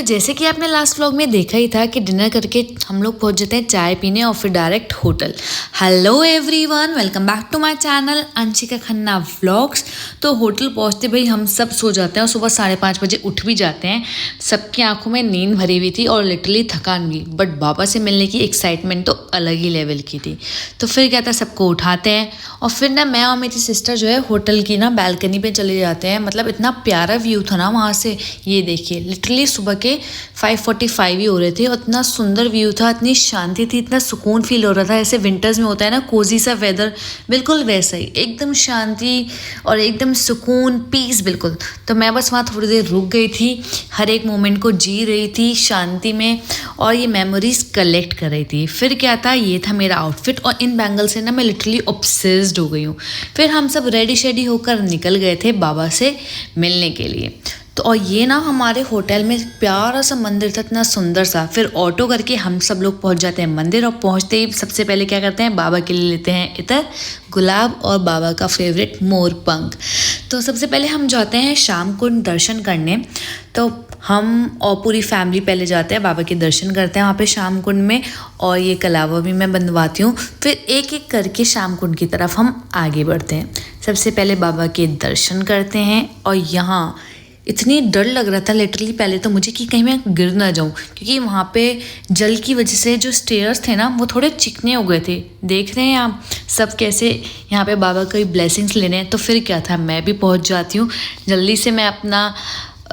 तो जैसे कि आपने लास्ट व्लॉग में देखा ही था कि डिनर करके हम लोग पहुंच जाते हैं चाय पीने और फिर direct hotel. Hello everyone, welcome back to my channel Anshika Khanna vlogs. तो होटल पहुंचते भाई हम सब सो जाते हैं और सुबह 5:30 बजे उठ भी जाते हैं। सबकी आंखों में नींद भरी हुई थी और लिटरली थकान भी, बट बाबा से मिलने की एक्साइटमेंट तो अलग ही लेवल की थी। तो फिर क्या था, सबको उठाते हैं और फिर ना मैं और मेरी सिस्टर जो है होटल की ना बैल्कनी पे चले जाते हैं। मतलब इतना प्यारा व्यू था ना वहाँ से, ये देखिए लिटरली सुबह के 5:45 ही हो रहे थे और इतना सुंदर व्यू था, इतनी शांति थी, इतना सुकून फील हो रहा था। ऐसे विंटर्स में होता है ना कोजी सा वेदर, बिल्कुल वैसा ही, एकदम शांति और एकदम सुकून, पीस बिल्कुल। तो मैं बस वहाँ थोड़ी देर रुक गई थी, हर एक मोमेंट को जी रही थी शांति में और ये मेमोरीज कलेक्ट कर रही थी। फिर क्या था, ये था मेरा आउटफिट और इन बैंगल से ना मैं लिटरली ऑब्सेस्ड हो गई हूँ। फिर हम सब रेडी शेडी होकर निकल गए थे बाबा से मिलने के लिए। तो और ये ना हमारे होटल में प्यारा सा मंदिर था, इतना सुंदर सा। फिर ऑटो करके हम सब लोग पहुंच जाते हैं मंदिर और पहुंचते ही सबसे पहले क्या करते हैं, बाबा के लिए लेते हैं इतर, गुलाब और बाबा का फेवरेट मोर पंख। तो सबसे पहले हम जाते हैं शाम को दर्शन करने। तो हम और पूरी फैमिली पहले जाते हैं बाबा के दर्शन करते हैं वहाँ पे शाम कुंड में, और ये कलावा भी मैं बनवाती हूँ। फिर एक एक करके शाम कुंड की तरफ हम आगे बढ़ते हैं। सबसे पहले बाबा के दर्शन करते हैं और यहाँ इतनी डर लग रहा था लिटरली पहले तो मुझे कि कहीं मैं गिर ना जाऊं, क्योंकि वहाँ पे जल की वजह से जो स्टेयर्स थे ना वो थोड़े चिकने हो गए थे। देख रहे हैं आप सब कैसे यहाँ पे बाबा की ब्लेसिंग्स लेने हैं। तो फिर क्या था, मैं भी पहुँच जाती हूँ जल्दी से। मैं अपना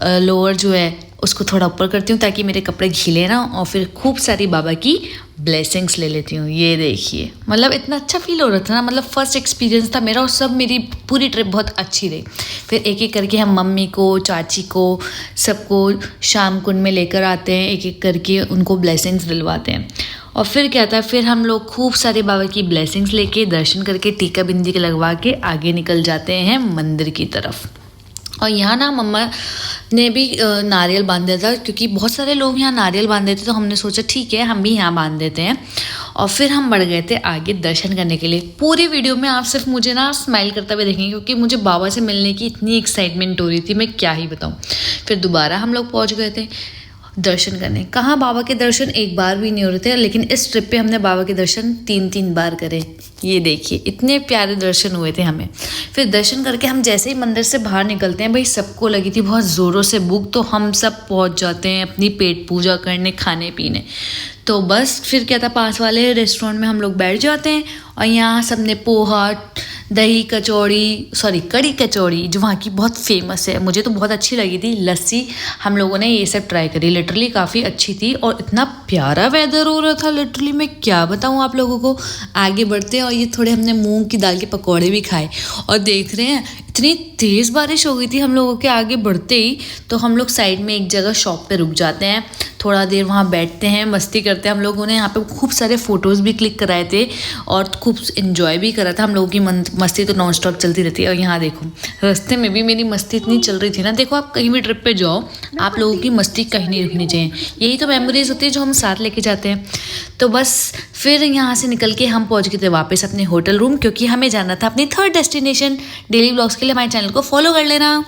लोअर जो है उसको थोड़ा ऊपर करती हूँ ताकि मेरे कपड़े गीले ना, और फिर खूब सारी बाबा की ब्लेसिंग्स ले लेती हूँ। ये देखिए मतलब इतना अच्छा फील हो रहा था ना, मतलब फर्स्ट एक्सपीरियंस था मेरा और सब मेरी पूरी ट्रिप बहुत अच्छी रही। फिर एक एक करके हम मम्मी को, चाची को, सबको शाम कुंड में लेकर आते हैं, एक एक करके उनको ब्लेसिंग्स दिलवाते हैं। और फिर क्या था, फिर हम लोग खूब सारे बाबा की ब्लेसिंग्स लेके दर्शन करके टीका बिंदी के लगवा के आगे निकल जाते हैं मंदिर की तरफ। और यहाँ ना मम्मा ने भी नारियल बांध दिया था, क्योंकि बहुत सारे लोग यहाँ नारियल बांध देते, तो हमने सोचा ठीक है हम भी यहाँ बांध देते हैं। और फिर हम बढ़ गए थे आगे दर्शन करने के लिए। पूरी वीडियो में आप सिर्फ मुझे ना स्माइल करते हुए देखेंगे, क्योंकि मुझे बाबा से मिलने की इतनी एक्साइटमेंट हो रही थी, मैं क्या ही बताऊँ। फिर दोबारा हम लोग पहुँच गए थे दर्शन करने। कहाँ बाबा के दर्शन एक बार भी नहीं हो रहे थे, लेकिन इस ट्रिप पे हमने बाबा के दर्शन 3-3 बार करे। ये देखिए इतने प्यारे दर्शन हुए थे हमें। फिर दर्शन करके हम जैसे ही मंदिर से बाहर निकलते हैं, भाई सबको लगी थी बहुत ज़ोरों से भूख, तो हम सब पहुंच जाते हैं अपनी पेट पूजा करने, खाने पीने। तो बस फिर क्या था, पास वाले रेस्टोरेंट में हम लोग बैठ जाते हैं और यहाँ सबने पोहा, दही कचौड़ी, कड़ी कचौड़ी जो वहाँ की बहुत फेमस है, मुझे तो बहुत अच्छी लगी थी, लस्सी, हम लोगों ने ये सब ट्राई करी। लिटरली काफ़ी अच्छी थी और इतना प्यारा वेदर हो रहा था, लिटरली मैं क्या बताऊँ आप लोगों को। आगे बढ़ते हैं और ये थोड़े हमने मूंग की दाल के पकौड़े भी खाए और देख रहे हैं इतनी तेज़ बारिश हो गई थी हम लोगों के आगे बढ़ते ही। तो हम लोग साइड में एक जगह शॉप पे रुक जाते हैं, थोड़ा देर वहाँ बैठते हैं, मस्ती करते हैं। हम लोगों ने यहाँ पे खूब सारे फ़ोटोज़ भी क्लिक कराए थे और खूब इन्जॉय भी करा था। हम लोगों की मस्ती तो नॉन स्टॉप चलती रहती है। और यहाँ देखो रास्ते में भी मेरी मस्ती इतनी चल रही थी ना। देखो आप कहीं भी ट्रिप पे जाओ, आप लोगों की मस्ती कहीं नहीं रुकनी चाहिए, यही तो मेमोरीज होती है जो हम साथ लेके जाते हैं। तो बस फिर यहाँ से निकल के हम पहुँच गए थे वापस अपने होटल रूम, क्योंकि हमें जाना था अपनी 3rd डेस्टिनेशन। डेली व्लॉग्स के लिए हमारे चैनल को फॉलो कर लेना।